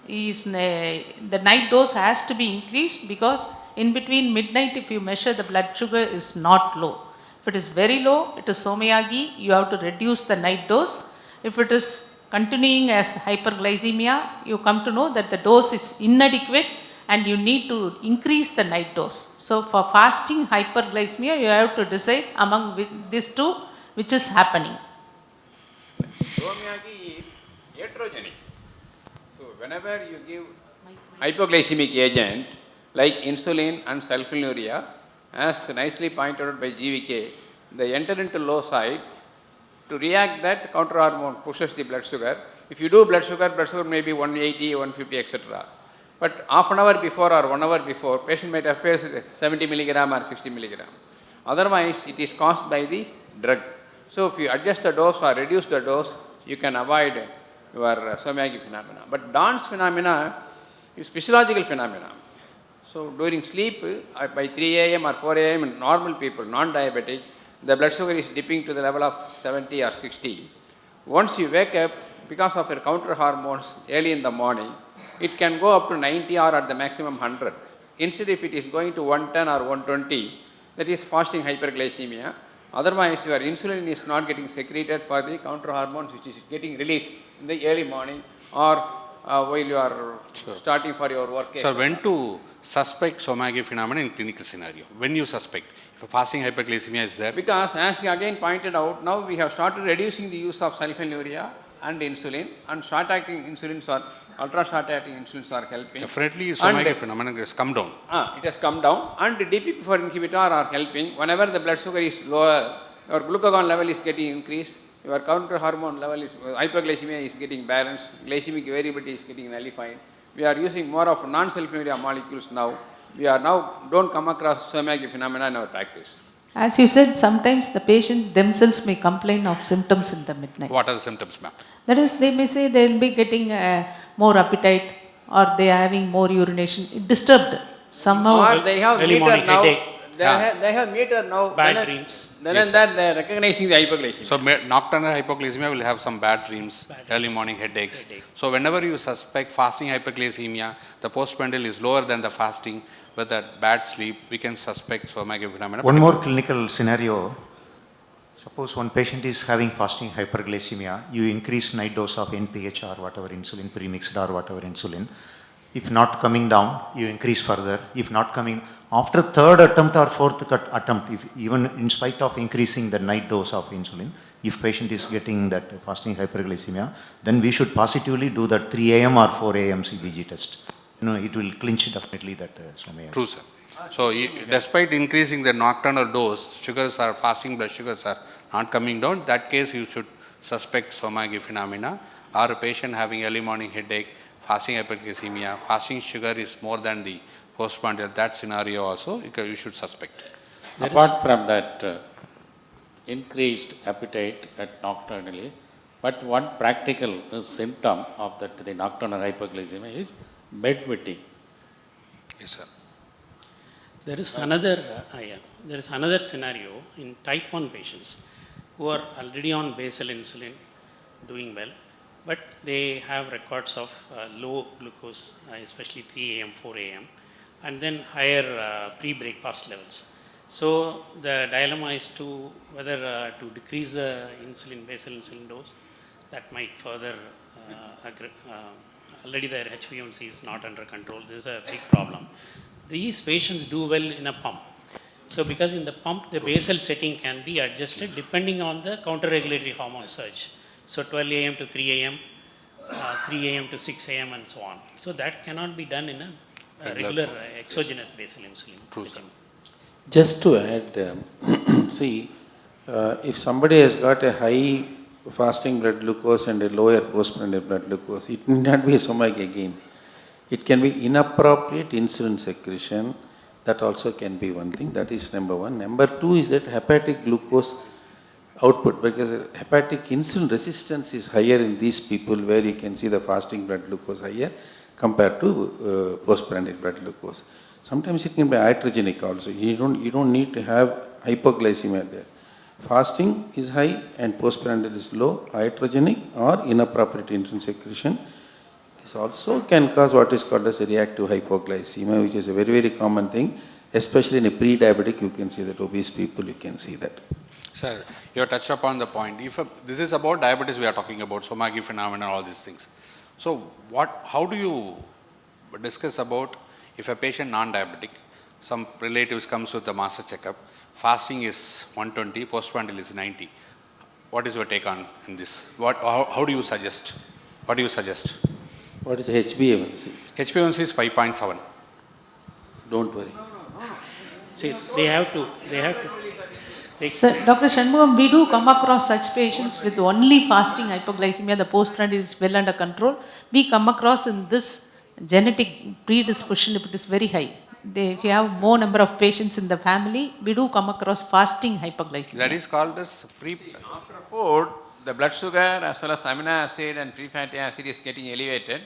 The night dose has to be increased because in between midnight, if you measure, the blood sugar is not low. If it is very low, it is Somagi, you have to reduce the night dose. If it is continuing as hyperglycemia, you come to know that the dose is inadequate and you need to increase the night dose. So for fasting hyperglycemia, you have to decide among these two which is happening. Somyagi is iatrogenic. So whenever you give hypoglycemic agent like insulin and sulfonylurea, as nicely pointed out by GVK, they enter into low side. To react that, counter hormone pushes the blood sugar. If you do blood sugar may be 180, 150, etc. But half an hour before or 1 hour before, patient might have faced 70 milligram or 60 milligram. Otherwise, it is caused by the drug. So if you adjust the dose or reduce the dose, you can avoid your Somyagi phenomena. But Dawn's phenomena is physiological phenomena. So during sleep, by 3 a.m. or 4 a.m. in normal people, non-diabetic, the blood sugar is dipping to the level of 70 or 60. Once you wake up, because of your counter hormones early in the morning, it can go up to 90 or at the maximum 100. Instead, if it is going to 110 or 120, that is fasting hyperglycemia. Otherwise, your insulin is not getting secreted for the counter hormones which is getting released in the early morning or while you are starting for your work. Sir, when to suspect Somyagi phenomenon in clinical scenario? When you suspect? If a fasting hyperglycemia is there? Because as you again pointed out, now we have started reducing the use of sulfonylurea and insulin, and short-acting insulins or ultra-short-acting insulins are helping. Definitely, Somyagi phenomenon has come down. It has come down, and the DPP-4 inhibitor are helping. Whenever the blood sugar is lower, your glucagon level is getting increased, your counter hormone level is, hyperglycemia is getting balanced, glycemic variability is getting nullified. We are using more of non-sulfonylurea molecules now. We are now don't come across Somyagi phenomena in our practice. As you said, sometimes the patient themselves may complain of symptoms in the midnight. What are the symptoms, ma'am? That is, they may say they will be getting more appetite or they are having more urination, disturbed somehow. Or they have Early meter morning now. headache. They have meter now. Bad dreams. Then and that they are recognizing the hypoglycemia. So nocturnal hypoglycemia will have some bad dreams, early morning headaches. So whenever you suspect fasting hyperglycemia, the postprandial is lower than the fasting, with that bad sleep, we can suspect Somyagi phenomena. One more clinical scenario. Suppose one patient is having fasting hyperglycemia, you increase night dose of NPH or whatever insulin, premixed or whatever insulin. If not coming down, you increase further. If not coming, after third attempt or fourth attempt, if even in spite of increasing the night dose of insulin, if patient is getting that fasting hyperglycemia, then we should positively do that 3 a.m. or 4 a.m. CBG test. It will clinch definitely that Somyagi. True, sir. So despite increasing the nocturnal dose, sugars are, fasting blood sugars are not coming down. That case, you should suspect Somyagi phenomena, or a patient having early morning headache, fasting hyperglycemia, fasting sugar is more than the postprandial. That scenario also you should suspect. Apart from that increased appetite at nocturnally, but one practical symptom of that the nocturnal hyperglycemia is bedwetting. Yes, sir. There is another scenario in type 1 patients who are already on basal insulin, doing well, but they have records of low glucose, especially 3 a.m., 4 a.m., and then higher pre-breakfast levels. So the dilemma is to whether to decrease the basal insulin dose. That might further already their HbA1c is not under control. This is a big problem. These patients do well in a pump. So because in the pump, the basal setting can be adjusted depending on the counter-regulatory hormone surge. So 12 a.m. to 3 a.m., 3 a.m. to 6 a.m. and so on. So that cannot be done in a regular exogenous basal insulin. True, sir. Just to add, see, if somebody has got a high fasting blood glucose and a lower postprandial blood glucose, it need not be a Somyagi again. It can be inappropriate insulin secretion. That also can be one thing. That is number one. Number two is that hepatic glucose output, because hepatic insulin resistance is higher in these people where you can see the fasting blood glucose higher compared to postprandial blood glucose. Sometimes it can be iatrogenic also. You don't need to have hypoglycemia there. Fasting is high and postprandial is low, iatrogenic or inappropriate insulin secretion. This also can cause what is called as a reactive hypoglycemia, which is a very, very common thing, especially in a pre-diabetic. You can see that obese people, you can see that. Sir, you have touched upon the point. This is about diabetes we are talking about, Somagi phenomena, all these things. So how do you discuss about if a patient non-diabetic, some relatives comes with a master checkup, fasting is 120, postprandial is 90. What is your take on in this? How do you suggest? What do you suggest? What is HbA1c? HbA1c is 5.7. Don't worry. See, they have to. Sir, Dr. Shanmugam, we do come across such patients with only fasting hypoglycemia, the postprandial is well under control. We come across in this genetic predisposition, if it is very high. If you have more number of patients in the family, we do come across fasting hypoglycemia. That is called as After food, the blood sugar as well as amino acid and free fatty acid is getting elevated.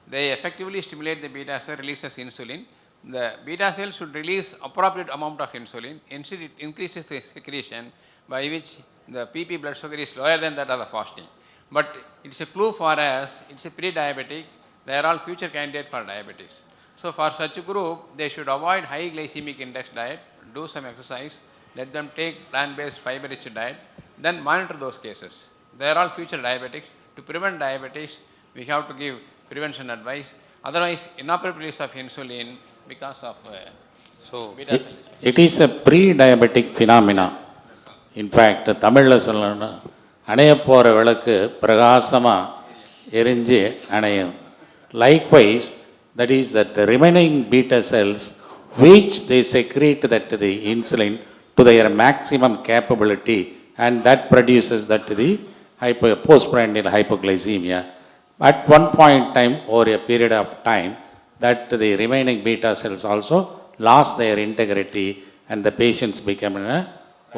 They effectively stimulate the beta cell, releases insulin. The beta cell should release appropriate amount of insulin. Instead, it increases the secretion, by which the PP blood sugar is lower than that of the fasting. But it's a clue for us, it's a pre-diabetic, they are all future candidates for diabetes. So for such a group, they should avoid high glycemic index diet, do some exercise, let them take plant-based fiber-rich diet, then monitor those cases. They are all future diabetics. To prevent diabetes, we have to give prevention advice. Otherwise, inappropriate use of insulin because of beta cell. It is a pre-diabetic phenomena. In fact, Tamil சொல்லணும் அணைய போற விளக்கு பிரகாசமா எரிஞ்சு அணையும். Likewise, that is that the remaining beta cells which they secrete that the insulin to their maximum capability, and that produces that the postprandial hypoglycemia. At one point in time, over a period of time, that the remaining beta cells also lost their integrity and the patients become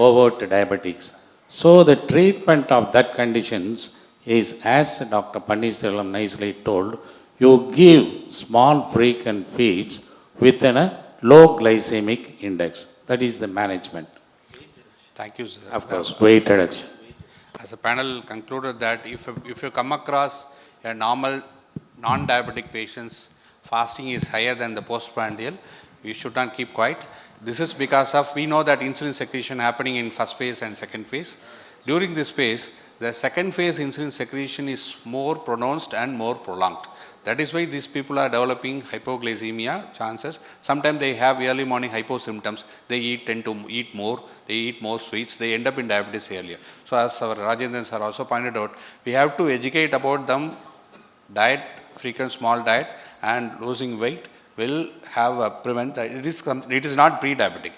overt diabetics. So the treatment of that conditions is, as Dr. Pannisalam nicely told, you give small frequent feeds within a low glycemic index. That is the management. Thank you, sir. Of course, weight reduction. As a panel concluded that if you come across a normal non-diabetic patients, fasting is higher than the postprandial, we should not keep quiet. This is because of, we know that insulin secretion happening in first phase and second phase. During this phase, the second phase insulin secretion is more pronounced and more prolonged. That is why these people are developing hypoglycemia chances. Sometimes they have early morning hypo symptoms. They tend to eat more. They eat more sweets. They end up in diabetes earlier. So as our Rajendran sir also pointed out, we have to educate about them. Diet, frequent small diet and losing weight will have a prevent. It is not pre-diabetic.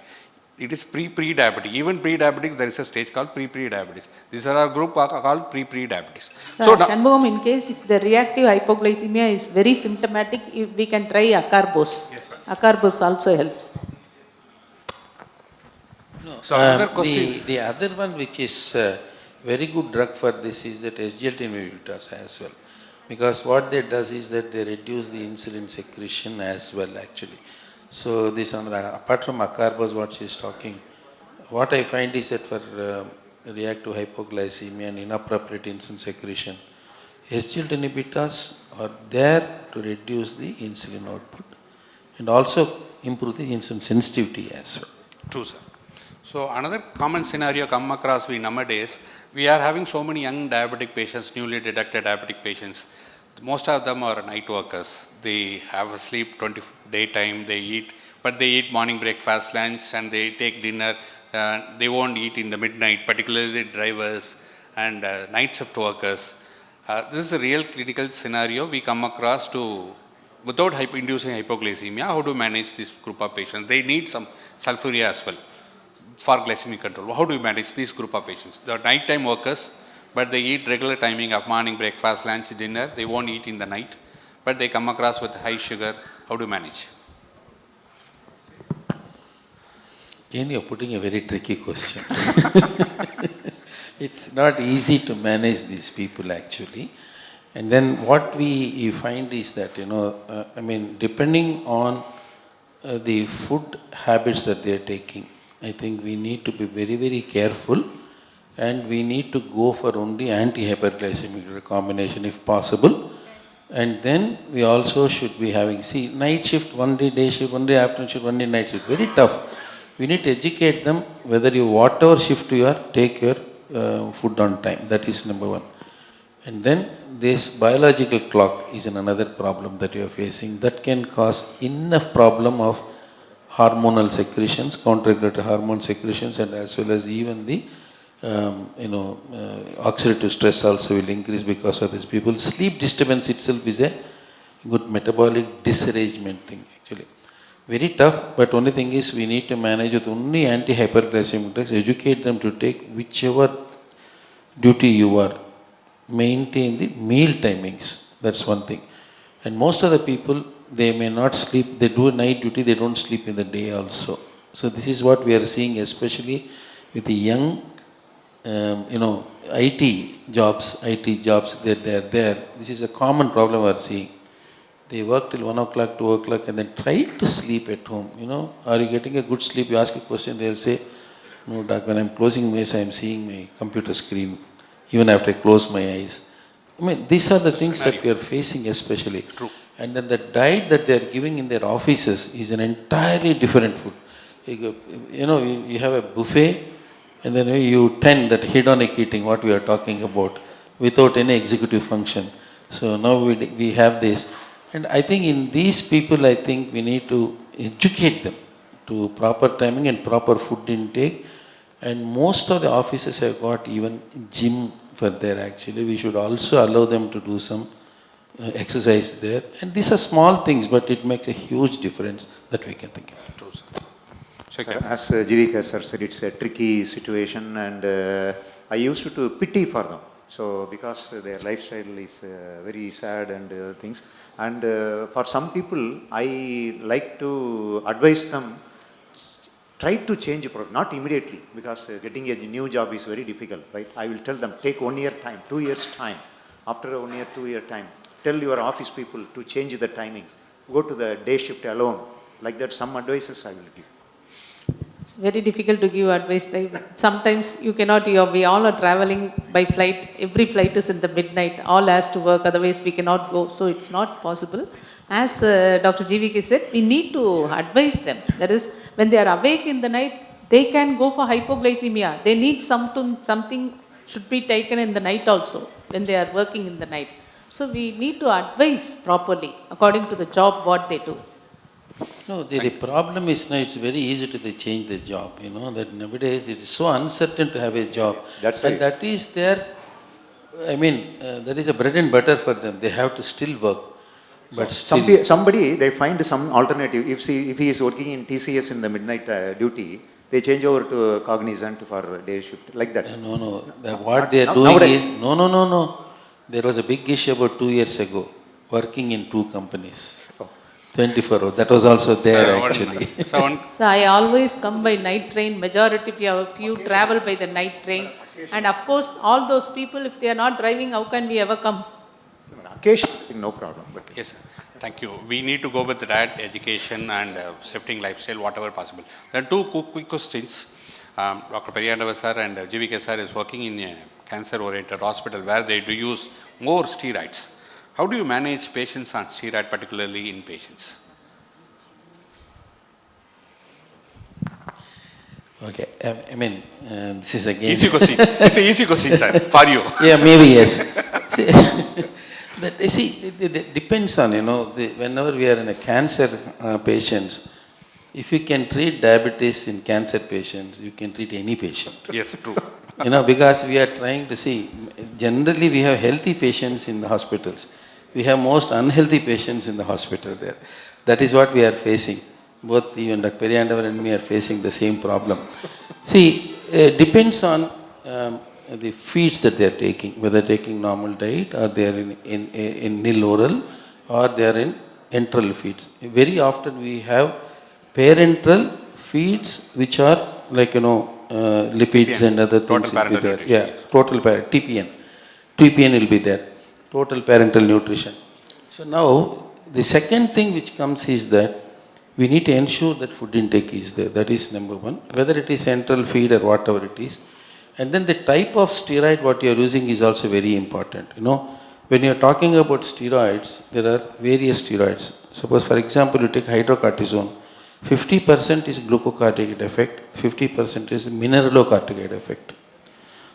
It is pre-diabetic. Even pre-diabetic, there is a stage called pre-diabetes. These are a group called pre-diabetes. So Shanmugam, in case if the reactive hypoglycemia is very symptomatic, we can try acarbose. Yes, acarbose also helps. No, So another question. the other one which is very good drug for this is that SGLT inhibitors as well. Because what they does is that they reduce the insulin secretion as well actually. So this apart from acarbose what she is talking, what I find is that for reactive hypoglycemia and inappropriate insulin secretion, SGLT inhibitors are there to reduce the insulin output and also improve the insulin sensitivity as well. True, sir. So another common scenario come across nowadays, we are having so many young diabetic patients, newly detected diabetic patients. Most of them are night workers. They have a sleep daytime, they eat, but they eat morning breakfast, lunch, and they take dinner. They won't eat in the midnight, particularly drivers and night shift workers. This is a real clinical scenario we come across to, without inducing hypoglycemia, how to manage this group of patients. They need some sulfuria as well for glycemic control. How do you manage this group of patients? The nighttime workers, but they eat regular timing of morning breakfast, lunch, dinner. They won't eat in the night, but they come across with high sugar. How do you manage? Again, you're putting a very tricky question. It's not easy to manage these people actually. And then what we find is that, depending on the food habits that they are taking, I think we need to be very, very careful and we need to go for only anti-hyperglycemic combination if possible. And then we also should be having, night shift, one day shift, one day afternoon shift, one day night shift, very tough. We need to educate them whether you, whatever shift you are, take your food on time. That is number one. And then this biological clock is another problem that you are facing. That can cause enough problem of hormonal secretions, counter-regulatory hormone secretions, and as well as even the oxidative stress also will increase because of this. People, sleep disturbance itself is a good metabolic disarrangement thing actually. Very tough, but only thing is we need to manage with only anti-hyperglycemic drugs, educate them to take whichever duty you are, maintain the meal timings, that's one thing. And most of the people, they may not sleep, they do night duty, they don't sleep in the day also. So this is what we are seeing, especially with the young, IT jobs, that they are there. This is a common problem we are seeing. They work till 1 o'clock, 2 o'clock, and then try to sleep at home. Are you getting a good sleep? You ask a question, they'll say, no, doc, when I'm closing my eyes, I'm seeing my computer screen, even after I close my eyes. These are the things that we are facing especially. True. And then the diet that they are giving in their offices is an entirely different food. You have a buffet, and then you tend that hedonic eating, what we are talking about, without any executive function. So now we have this. And I think in these people, I think we need to educate them to proper timing and proper food intake. And most of the offices have got even gym for there actually. We should also allow them to do some exercise there. And these are small things, but it makes a huge difference that we can think about. True, sir. Sir, as Jivika sir said, it's a tricky situation, and I used to pity for them. So because their lifestyle is very sad and things, and for some people, I like to advise them, try to change not immediately, because getting a new job is very difficult, right? I will tell them, take 1 year time, 2 years time. After 1 year, 2 year time, tell your office people to change the timings. Go to the day shift alone. Like that, some advices I will give. It's very difficult to give advice. Sometimes you cannot, we all are traveling by flight. Every flight is in the midnight. All has to work, otherwise we cannot go. So it's not possible. As Dr. GVK said, we need to advise them. That is, when they are awake in the night, they can go for hypoglycemia. They need something should be taken in the night also, when they are working in the night. So we need to advise properly, according to the job, what they do. No, the problem is now it's very easy to change the job. That nowadays it is so uncertain to have a job. That's and right. that is their, that is a bread and butter for them. They have to still work. But still, somebody, they find some alternative. If he is working in TCS in the midnight duty, they change over to Cognizant for day shift, like that. No. What they are doing is, no. There was a big issue about 2 years ago, working in 2 companies. 24 hours. That was also there actually. So I always come by night train. Majority of you travel by the night train. And of course, all those people, if they are not driving, how can we ever come? Occasionally, no problem. But Yes, sir. Thank you. We need to go with that education and shifting lifestyle, whatever possible. There are 2 quick questions. Dr. Periyandava sir and GVK sir is working in a cancer-oriented hospital where they do use more steroids. How do you manage patients on steroid, particularly in patients? Okay, this is again... Easy question. It's an easy question, sir, for you. Yeah, maybe yes. It depends on, whenever we are in a cancer patients, if you can treat diabetes in cancer patients, you can treat any patient. Yes, true. Because we are trying to see, generally we have healthy patients in the hospitals. We have most unhealthy patients in the hospital there. That is what we are facing. Both even Dr. Periyandava and me are facing the same problem. See, it depends on the feeds that they are taking, whether taking normal diet or they are in nil oral or they are in enteral feeds. Very often we have parenteral feeds which are like, lipids TPN, and other things total will be parenteral there. nutrition, Yeah, yes. total TPN. TPN will be there. Total parental nutrition. So now, the second thing which comes is that we need to ensure that food intake is there. That is number one. Whether it is central feed or whatever it is. And then the type of steroid what you are using is also very important. When you are talking about steroids, there are various steroids. Suppose, for example, you take hydrocortisone. 50% is glucocorticoid effect, 50% is mineralocorticoid effect.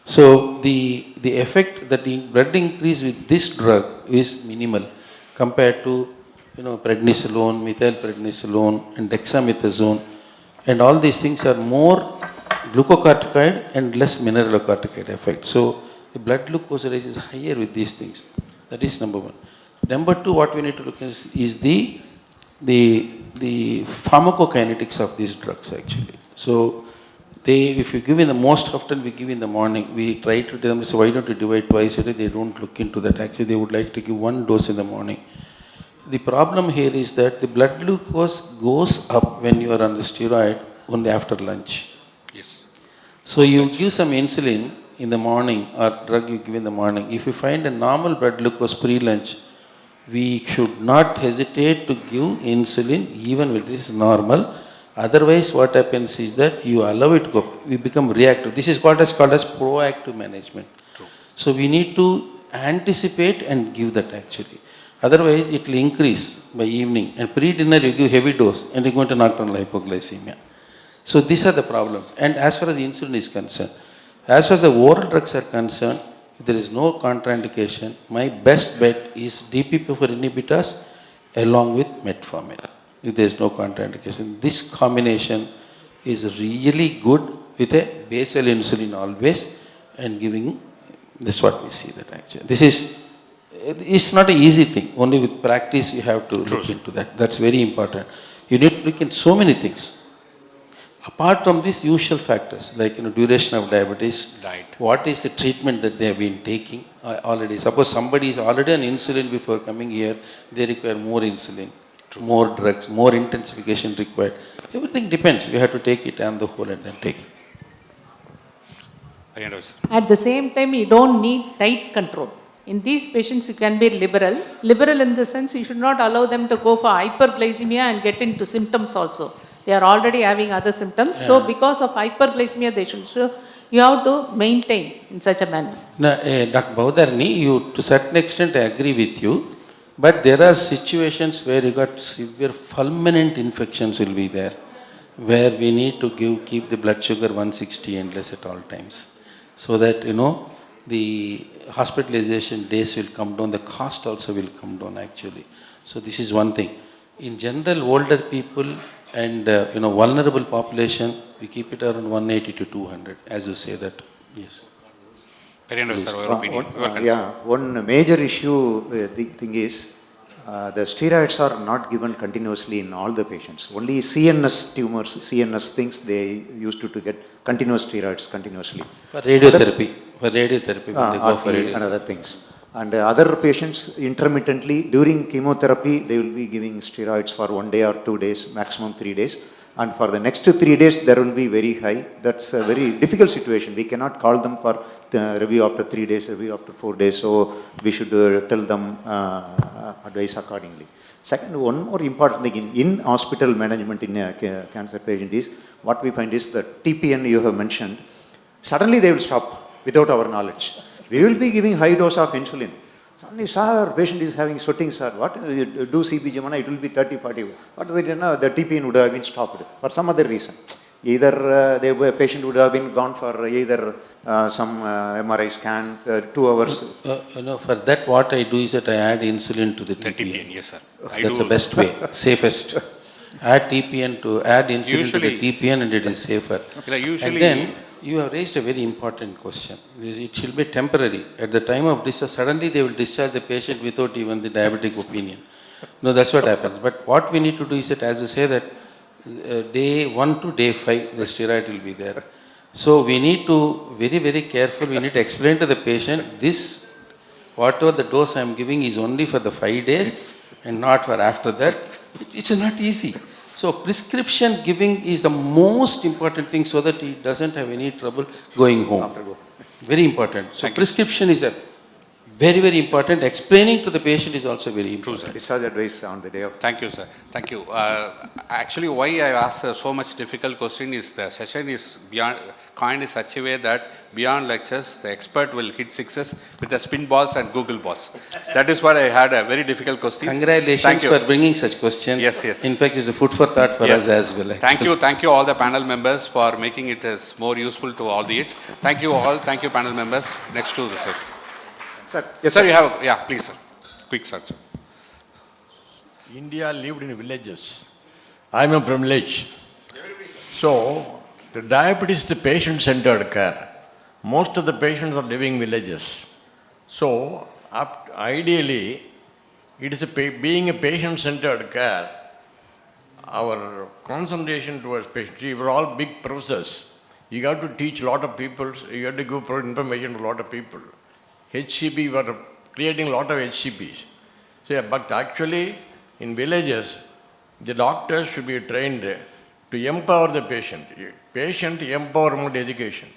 So the effect that the blood increase with this drug is minimal compared to prednisolone, methylprednisolone and dexamethasone, and all these things are more glucocorticoid and less mineralocorticoid effect. So the blood glucose rise is higher with these things. That is number one. Number two, what we need to look at is the pharmacokinetics of these drugs actually. So if you give in the most often we give in the morning, we try to tell them, so why don't you divide twice a day? They don't look into that. Actually, they would like to give one dose in the morning. The problem here is that the blood glucose goes up when you are on the steroid only after lunch. Yes. So you give some insulin in the morning or drug you give in the morning. If you find a normal blood glucose pre-lunch, we should not hesitate to give insulin even when it is normal. Otherwise, what happens is that you allow it to go, we become reactive. This is what is called as proactive management. True. So we need to anticipate and give that actually. Otherwise, it will increase by evening. And pre-dinner, you give heavy dose and you're going to nocturnal hypoglycemia. So these are the problems. And as far as insulin is concerned, as far as the oral drugs are concerned, there is no contraindication. My best bet is DPP-4 inhibitors along with metformin. If there is no contraindication, this combination is really good with a basal insulin always and giving. This is what we see that actually. It's not an easy thing. Only with practice you have to look into that. That's very important. You need to look in so many things. Apart from these usual factors like duration of diabetes, Diet. what is the treatment that they have been taking already? Suppose somebody is already on insulin before coming here, they require more insulin, more drugs, more intensification required. Everything depends. We have to take it on the whole and then take it. At the same time, you don't need tight control. In these patients, you can be liberal. Liberal in the sense you should not allow them to go for hyperglycemia and get into symptoms also. They are already having other symptoms. Yeah. So because of hyperglycemia, you have to maintain in such a manner. Now, Dr. Bhavdarni, to certain extent I agree with you, but there are situations where you got severe fulminant infections will be there, where we need to keep the blood sugar 160 and less at all times. So that, the hospitalization days will come down, the cost also will come down actually. So this is one thing. In general, older people and vulnerable population, we keep it around 180 to 200, as you say that. Yes. One major issue, the thing is, the steroids are not given continuously in all the patients. Only CNS tumors, CNS things, they used to get continuous steroids continuously. For radiotherapy. When they go for radiotherapy. And other things. And other patients intermittently during chemotherapy, they will be giving steroids for 1 day or 2 days, maximum 3 days. And for the next 3 days, there will be very high. That's a very difficult situation. We cannot call them for the review after 3 days, review after 4 days. So we should tell them, advise accordingly. Second, one more important thing in hospital management in a cancer patient is, what we find is that TPN you have mentioned, suddenly they will stop without our knowledge. We will be giving high dose of insulin. Suddenly, sir, patient is having sweating, sir. What? Do CBG, it will be 30, 40. What they did now? The TPN would have been stopped for some other reason. Either the patient would have been gone for either some MRI scan, 2 hours. For that, what I do is that I add insulin to the TPN. Yes, sir. That's the best way, safest. Add TPN to add insulin to the TPN and it is safer. And then you have raised a very important question. It should be temporary. At the time of discharge, suddenly they will discharge the patient without even the diabetic opinion. No, that's what happens. But what we need to do is that, as you say, that day 1 to day 5, the steroid will be there. So we need to very, very careful. We need to explain to the patient, this, whatever the dose I am giving is only for the 5 days and not for after that. It is not easy. So prescription giving is the most important thing so that he doesn't have any trouble going home. Very important. So prescription is a Very, very important. Explaining to the patient is also very important. sir. Discharge advice on the day of. Thank you, sir. Thank you. Actually, why I asked so much difficult question is the session is beyond, coined in such a way that beyond lectures, the expert will hit sixes with the spin balls and Google balls. That is what I had a very difficult question. Congratulations Thank you. for bringing such questions. Yes, yes. In fact, it's a food for thought for Yes. us as well. Thank you all the panel members for making it as more useful to all the aides. Thank you all. Thank you panel members. Next to the session. Sir, Yes, sir, you have, yeah, please, sir. Quick, sir. India lived in villages. I am from village. So, the diabetes is the patient-centered care. Most of the patients are living in villages. So, ideally, it is being a patient-centered care, our concentration towards patients, we were all big professors. You have to teach a lot of people, you have to give information to a lot of people. HCP were creating a lot of HCPs. So, but actually, in villages, the doctors should be trained to empower the patient. Patient empowerment education.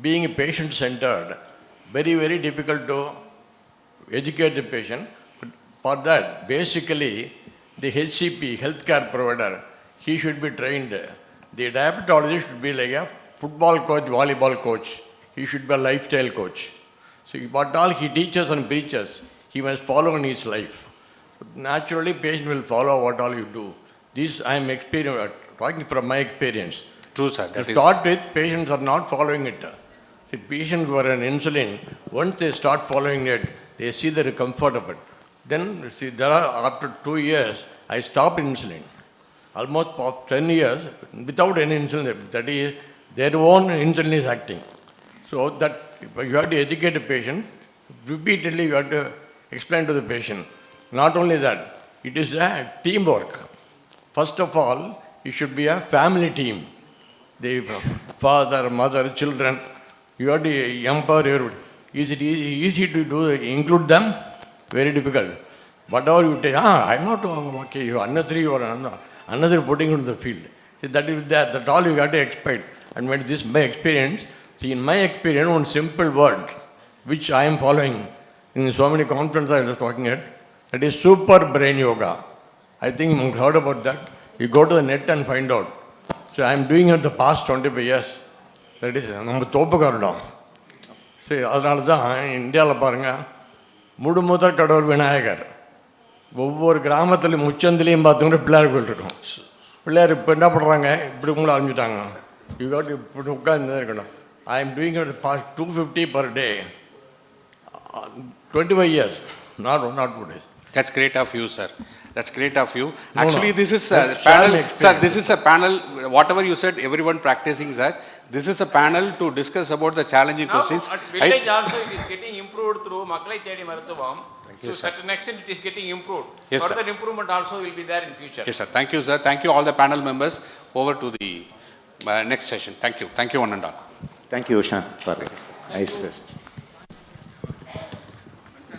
Being patient-centered, very, very difficult to educate the patient. But for that, basically, the HCP, healthcare provider, he should be trained. The diabetologist should be like a football coach, volleyball coach. He should be a lifestyle coach. So what all he teaches and preaches, he must follow in his life. Naturally, patient will follow what all you do. This I am talking from my experience. True, sir. To That is, start with, patients are not following it. See, patients who are on insulin, once they start following it, they see the comfort of it. Then, see, after 2 years, I stopped insulin. Almost for 10 years, without any insulin, that is, their own insulin is acting. So that you have to educate the patient, repeatedly you have to explain to the patient. Not only that, it is a teamwork. First of all, it should be a family team. The father, mother, children, you have to empower everybody. Is it easy to do, include them? Very difficult. Whatever you take, I'm not okay, you another you or another putting into the field. See, that's all you have to expect. And when this is my experience, see, in my experience, one simple word, which I am following in so many conferences I was talking at, that is super brain yoga. I think you heard about that. You go to the net and find out. So I am doing it the past 25 years. That is, நம்ம தோப்புக்காரடம். சரி, அதனால தான் இந்தியாவில் பாருங்கள், முழுமுதற் கடவுள் விநாயகர். ஒவ்வொரு கிராமத்துலையும் முச்சந்திலையும் பார்த்தீங்கன்னா பிள்ளையார் கோயில் இருக்கும். பிள்ளையார் இப்போ என்ன பண்ணுறாங்க, இப்படி உங்களை ஆரம்பிச்சிட்டாங்க. யூ காட் இப்படி உட்காந்து இருக்கணும். I am doing it past 250 per day, 25 years, not 2 days. that's great of you, sir. That's great of you. No, Actually, no. this is a That's panel, shall sir, explain. this is a panel, whatever you said, everyone practicing that. This is a panel to discuss about the challenging Now, questions. at village also it is getting improved through Maklai Thedi Maruthavam. To certain extent it is getting improved. Yes, sir. Further improvement also will be there in future. Yes, sir. Thank you, sir. Thank you all the panel members. Over to the next session. Thank you. Thank you, one and all. Thank you, Ushan, for nice.